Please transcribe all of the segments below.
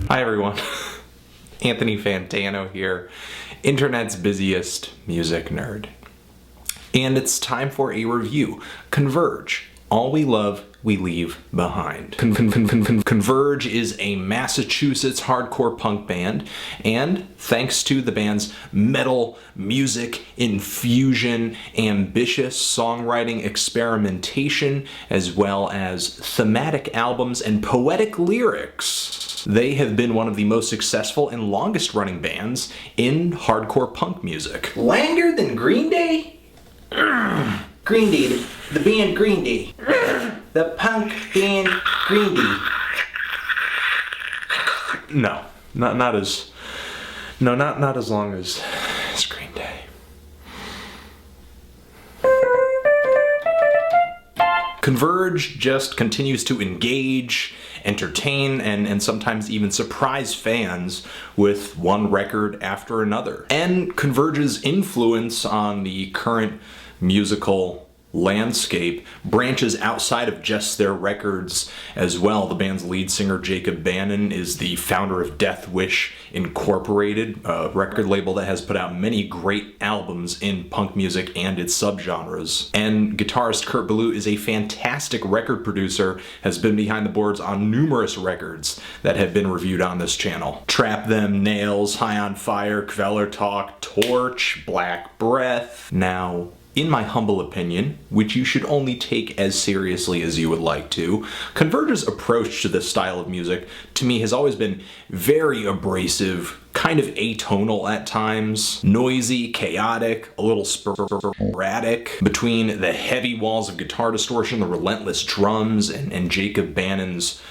Hi everyone, Anthony Fantano here, internet's busiest music nerd. And it's time for a review. Converge, All We Love, We Leave Behind. Converge is a Massachusetts hardcore punk band, and thanks to the band's metal music infusion, ambitious songwriting experimentation, as well as thematic albums and poetic lyrics, they have been one of the most successful and longest running bands in hardcore punk music. Longer than Green Day? Green Day, the band Green Day. The punk band Green Day. No, not as long as Green Day. Converge just continues to engage, entertain, and sometimes even surprise fans with one record after another. And Converge's influence on the current musical landscape branches outside of just their records as well. The band's lead singer, Jacob Bannon, is the founder of Deathwish Incorporated, a record label that has put out many great albums in punk music and its subgenres. And guitarist Kurt Ballou is a fantastic record producer, has been behind the boards on numerous records that have been reviewed on this channel. Trap Them, Nails, High on Fire, Kveller Talk, Torch, Black Breath. Now, in my humble opinion, which you should only take as seriously as you would like to, Converge's approach to this style of music, to me, has always been very abrasive, kind of atonal at times, noisy, chaotic, a little sporadic. Between the heavy walls of guitar distortion, the relentless drums, and Jacob Bannon's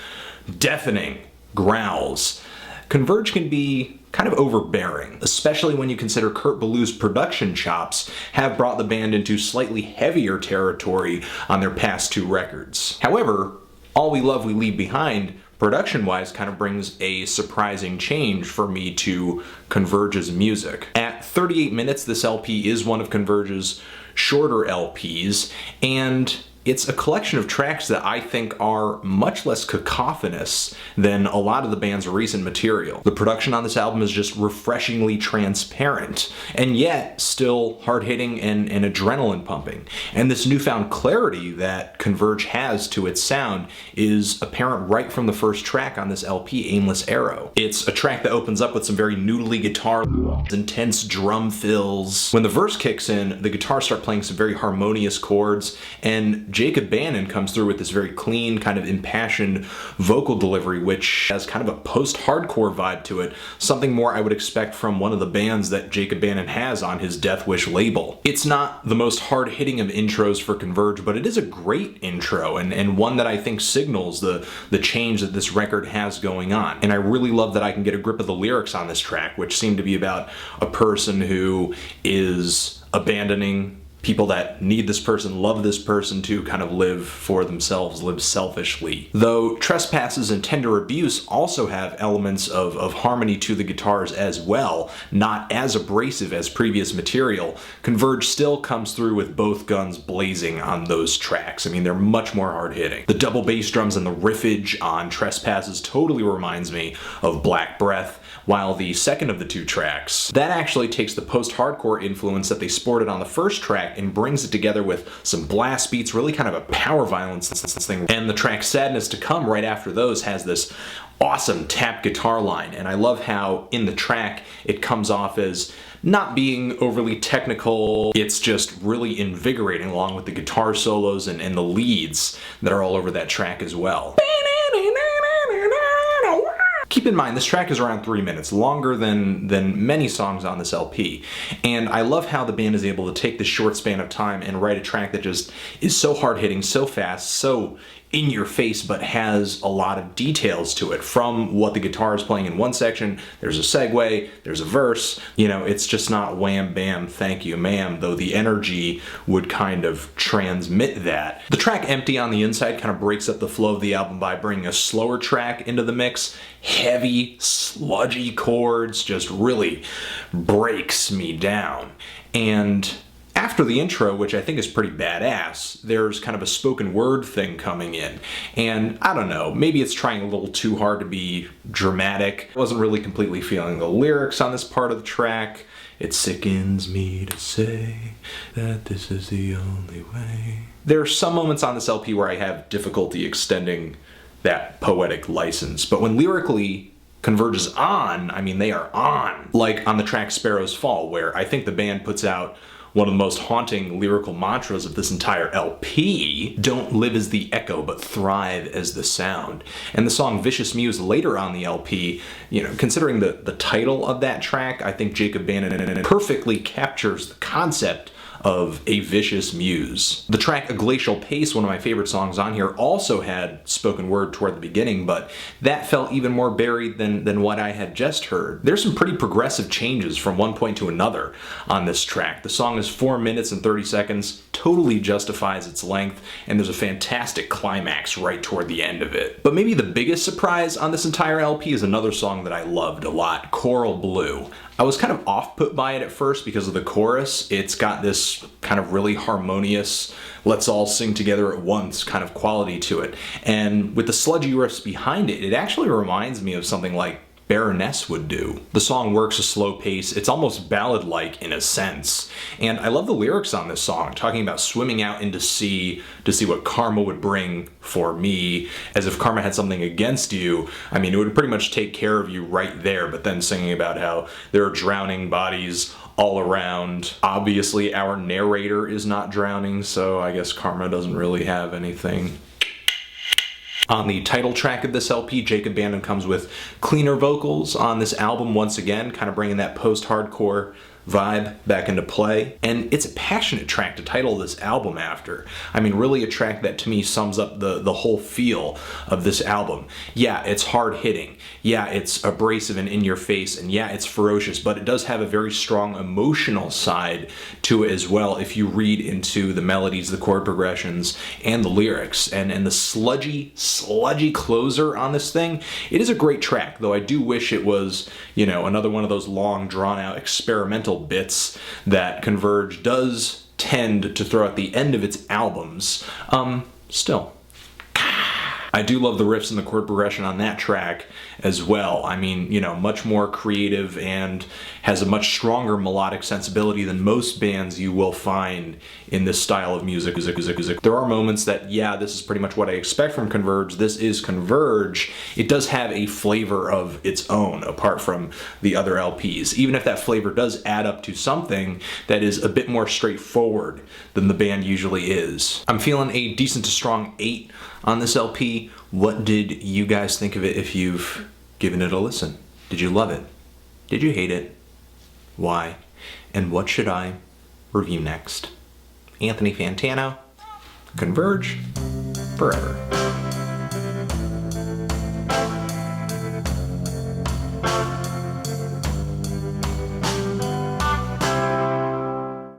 deafening growls, Converge can be kind of overbearing, especially when you consider Kurt Ballou's production chops have brought the band into slightly heavier territory on their past two records. However, All We Love, We Leave Behind, production-wise, kind of brings a surprising change for me to Converge's music. At 38 minutes, this LP is one of Converge's shorter LPs, and it's a collection of tracks that I think are much less cacophonous than a lot of the band's recent material. The production on this album is just refreshingly transparent, and yet still hard-hitting and adrenaline pumping. And this newfound clarity that Converge has to its sound is apparent right from the first track on this LP, Aimless Arrow. It's a track that opens up with some very noodly guitar, intense drum fills. When the verse kicks in, the guitars start playing some very harmonious chords, and Jacob Bannon comes through with this very clean, kind of impassioned vocal delivery, which has kind of a post-hardcore vibe to it, something more I would expect from one of the bands that Jacob Bannon has on his Deathwish label. It's not the most hard-hitting of intros for Converge, but it is a great intro, and one that I think signals the change that this record has going on. And I really love that I can get a grip of the lyrics on this track, which seem to be about a person who is abandoning people that need this person, love this person, to kind of live for themselves, live selfishly. Though Trespasses and Tender Abuse also have elements of harmony to the guitars as well, not as abrasive as previous material, Converge still comes through with both guns blazing on those tracks. I mean, they're much more hard-hitting. The double bass drums and the riffage on Trespasses totally reminds me of Black Breath, while the second of the two tracks, that actually takes the post-hardcore influence that they sported on the first track and brings it together with some blast beats, really kind of a power violence thing. And the track Sadness to Come right after those has this awesome tap guitar line, and I love how in the track it comes off as not being overly technical. It's just really invigorating, along with the guitar solos and the leads that are all over that track as well. Keep in mind, this track is around 3 minutes, longer than many songs on this LP. And I love how the band is able to take this short span of time and write a track that just is so hard-hitting, so fast, so in your face, but has a lot of details to it. From what the guitar is playing in one section, there's a segue, there's a verse, you know, it's just not wham bam thank you ma'am, though the energy would kind of transmit that. The track Empty on the Inside kind of breaks up the flow of the album by bringing a slower track into the mix. Heavy, sludgy chords just really breaks me down. And After the intro, which I think is pretty badass, there's kind of a spoken word thing coming in. And I don't know, maybe it's trying a little too hard to be dramatic. I wasn't really completely feeling the lyrics on this part of the track. It sickens me to say that this is the only way. There are some moments on this LP where I have difficulty extending that poetic license, but when lyrically Converge is on, I mean, they are on. Like on the track Sparrow's Fall, where I think the band puts out one of the most haunting lyrical mantras of this entire LP. Don't live as the echo, but thrive as the sound. And the song Vicious Muse later on the LP, you know, considering the title of that track, I think Jacob Bannon perfectly captures the concept of a vicious muse. The track A Glacial Pace, one of my favorite songs on here, also had spoken word toward the beginning, but that felt even more buried than what I had just heard. There's some pretty progressive changes from one point to another on this track. The song is 4 minutes and 30 seconds, totally justifies its length, and there's a fantastic climax right toward the end of it. But maybe the biggest surprise on this entire LP is another song that I loved a lot, Coral Blue. I was kind of off-put by it at first because of the chorus. It's got this kind of really harmonious, let's all sing together at once kind of quality to it. And with the sludgy riffs behind it, it actually reminds me of something like Baroness would do. The song works a slow pace. It's almost ballad-like in a sense. And I love the lyrics on this song, talking about swimming out into sea to see what karma would bring for me, as if karma had something against you. I mean, it would pretty much take care of you right there, but then singing about how there are drowning bodies all around. Obviously, our narrator is not drowning, so I guess karma doesn't really have anything. On the title track of this LP, Jacob Bannon comes with cleaner vocals on this album once again, kind of bringing that post-hardcore vibe back into play. And it's a passionate track to title this album after. I mean, really a track that to me sums up the whole feel of this album. Yeah, it's hard-hitting. Yeah, it's abrasive and in your face. And yeah, it's ferocious, but it does have a very strong emotional side to it as well if you read into the melodies, the chord progressions, and the lyrics. And the sludgy closer on this thing, it is a great track, though I do wish it was, you know, another one of those long, drawn-out experimental bits that Converge does tend to throw at the end of its albums. Still, I do love the riffs and the chord progression on that track as well. I mean, you know, much more creative and has a much stronger melodic sensibility than most bands you will find in this style of music. There are moments that, yeah, this is pretty much what I expect from Converge. This is Converge. It does have a flavor of its own apart from the other LPs, even if that flavor does add up to something that is a bit more straightforward than the band usually is. I'm feeling a decent to strong 8 on this LP. What did you guys think of it if you've given it a listen? Did you love it? Did you hate it? Why? And what should I review next? Anthony Fantano, Converge, forever.